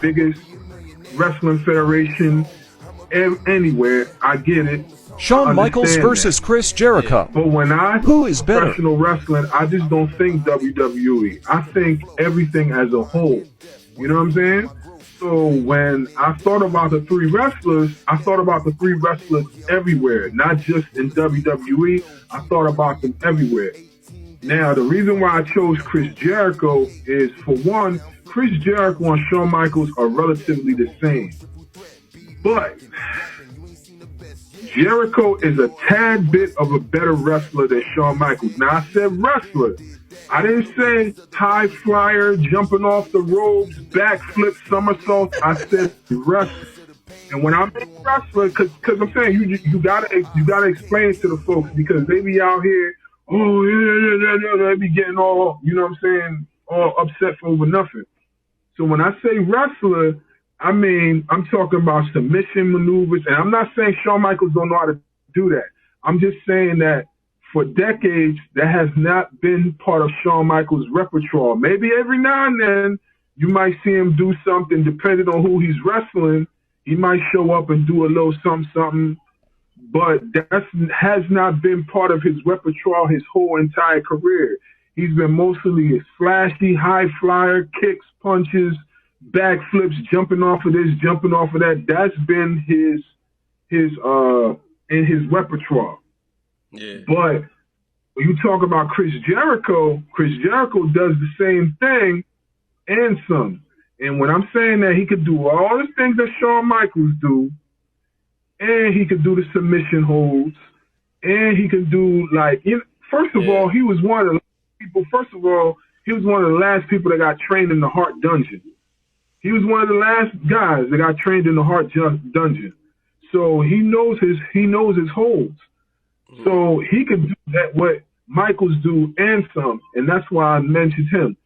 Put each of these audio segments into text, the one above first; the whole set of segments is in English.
biggest wrestling federation anywhere. I get it. Shawn Michaels versus Chris Jericho. But when I Who is better? Professional wrestling, I just don't think WWE. I think everything as a whole. You know what I'm saying? So when I thought about the three wrestlers, I thought about the three wrestlers everywhere, not just in WWE. I thought about them everywhere. Now, the reason why I chose Chris Jericho is, for one, Chris Jericho and Shawn Michaels are relatively the same. But Jericho is a tad bit of a better wrestler than Shawn Michaels. Now, I said wrestler. I didn't say high flyer, jumping off the ropes, backflip, somersaults. I said wrestler. And when I mean wrestler, because I'm saying you gotta explain it to the folks, because they be out here, oh yeah, they be getting all, you know what I'm saying, all upset for over nothing. So when I say wrestler, I mean, I'm talking about submission maneuvers, and I'm not saying Shawn Michaels don't know how to do that. I'm just saying that for decades, that has not been part of Shawn Michaels' repertoire. Maybe every now and then you might see him do something, depending on who he's wrestling. He might show up and do a little something, but that has not been part of his repertoire his whole entire career. He's been mostly flashy, high flyer, kicks, punches, backflips, jumping off of this, jumping off of that. That's been in his repertoire. Yeah. But when you talk about Chris Jericho does the same thing and some. And when I'm saying that he could do all the things that Shawn Michaels do, and he could do the submission holds, and he can do, like, first of all, he was one of the people. First of all, he was one of the last people that got trained in the Heart Dungeon. He was one of the last guys that got trained in the Heart Dungeon. So he knows his holds. So he could do that what Michaels do and some, and that's why I mentioned him.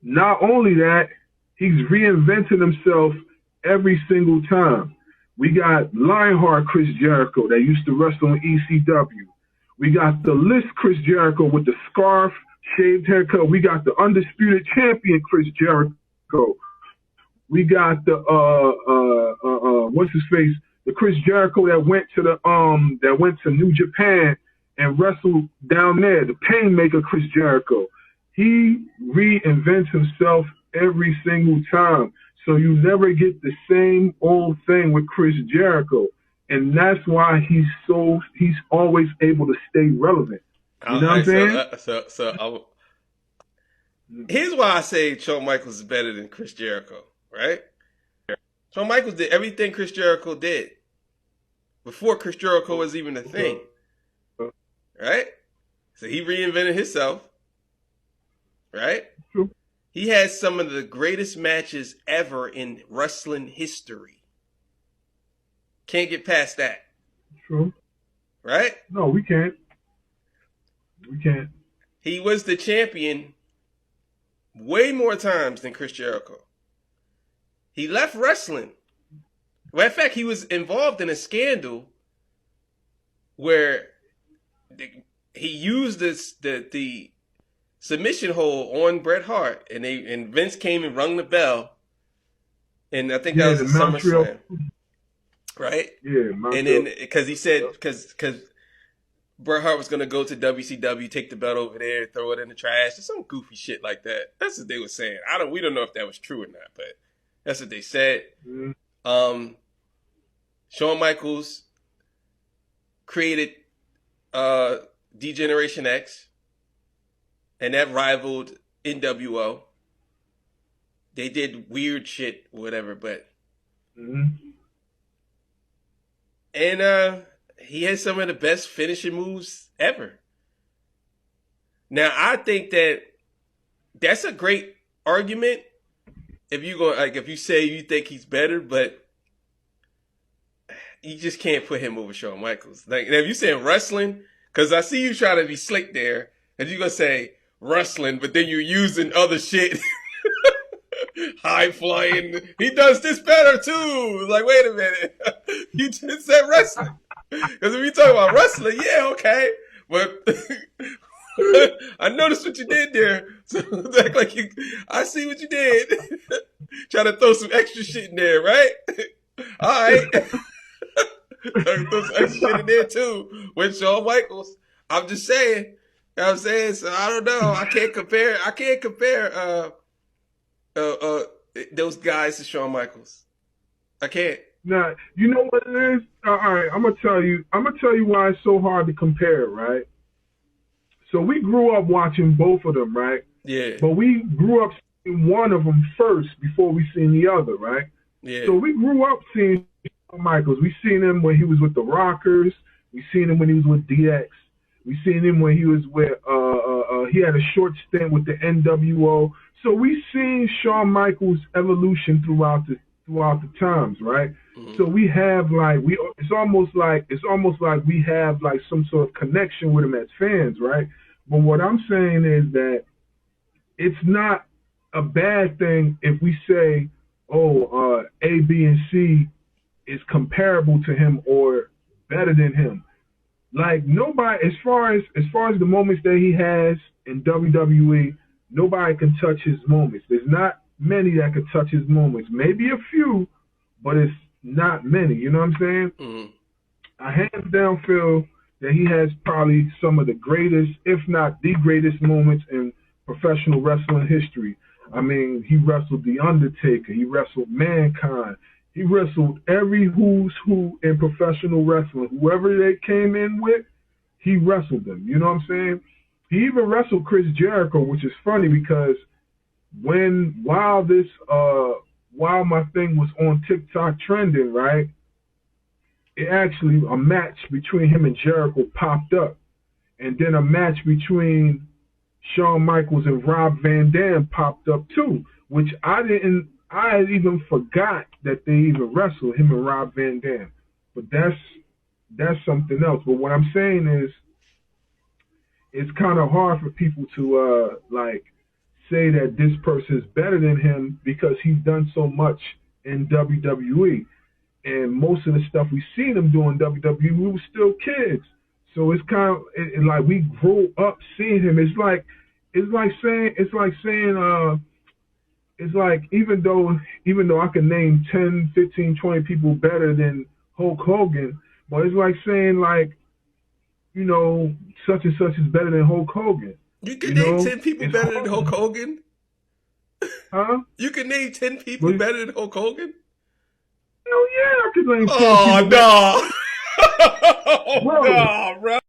Not only that, he's reinventing himself every single time. We got Lionheart Chris Jericho that used to wrestle in ECW. We got the List Chris Jericho with the scarf, shaved haircut. We got the Undisputed Champion Chris Jericho. We got the what's his face? The Chris Jericho that went to New Japan and wrestled down there, the Painmaker Chris Jericho. He reinvents himself every single time. So you never get the same old thing with Chris Jericho. And that's why he's always able to stay relevant. You know what I'm saying? Here's why I say Shawn Michaels is better than Chris Jericho, right? Shawn Michaels did everything Chris Jericho did before Chris Jericho was even a thing, right? So he reinvented himself, right? True. He has some of the greatest matches ever in wrestling history. Can't get past that. True. Right? No, we can't. We can't. He was the champion way more times than Chris Jericho. He left wrestling. Well, in fact, he was involved in a scandal where he used the submission hold on Bret Hart, and Vince came and rung the bell, and I think that was a SummerSlam, right? Yeah, Montreal. And then because he said because Bret Hart was gonna go to WCW, take the belt over there, throw it in the trash, or some goofy shit like that. That's what they were saying. We don't know if that was true or not, but that's what they said. Mm-hmm. Shawn Michaels created D-Generation X, and that rivaled NWO. They did weird shit, whatever, but and he had some of the best finishing moves ever. Now, I think that's a great argument if you say you think he's better, but you just can't put him over Shawn Michaels. Like, if you're saying wrestling, because I see you trying to be slick there, and you're gonna say wrestling, but then you're using other shit. High flying. He does this better too. Like, wait a minute. You just said wrestling. Because if you talk about wrestling, yeah, okay. But I noticed what you did there. So it's like I see what you did. Trying to throw some extra shit in there, right? All right. Throw some extra shit in there too with Shawn Michaels. I'm just saying. You know what I'm saying? So I don't know. I can't compare those guys to Shawn Michaels. I can't. Nah, you know what it is? All right, I'm gonna tell you why it's so hard to compare, right? So we grew up watching both of them, right? Yeah. But we grew up seeing one of them first before we seen the other, right? Yeah. So we grew up seeing Shawn Michaels. We seen him when he was with the Rockers. We seen him when he was with DX. We seen him when he was with he had a short stint with the NWO. So we seen Shawn Michaels' evolution throughout the times, right? Mm-hmm. So we have it's almost like we have like some sort of connection with him as fans, right? But what I'm saying is that it's not a bad thing if we say, A, B, and C is comparable to him or better than him. Like nobody, as far as the moments that he has in WWE, nobody can touch his moments. There's not many that can touch his moments. Maybe a few, but it's not many. You know what I'm saying? Mm-hmm. I hands down feel that he has probably some of the greatest, if not the greatest moments in professional wrestling history. I mean, he wrestled The Undertaker. He wrestled Mankind. He wrestled every who's who in professional wrestling. Whoever they came in with, he wrestled them. You know what I'm saying? He even wrestled Chris Jericho, which is funny because while my thing was on TikTok trending, right, it actually, a match between him and Jericho popped up. And then a match between Shawn Michaels and Rob Van Dam popped up too, which I had even forgot that they even wrestled, him and Rob Van Dam. But that's something else. But what I'm saying is, it's kind of hard for people to say that this person is better than him because he's done so much in WWE. And most of the stuff we seen him doing in WWE, we were still kids. So it's kind of like we grew up seeing him. It's like even though I can name 10, 15, 20 people better than Hulk Hogan, but it's like saying such and such is better than Hulk Hogan. You can name 10 people better than Hulk Hogan? Huh? You can name 10 people better than Hulk Hogan? Hell yeah, I could name 10 people. Oh, no. Oh, no, bro.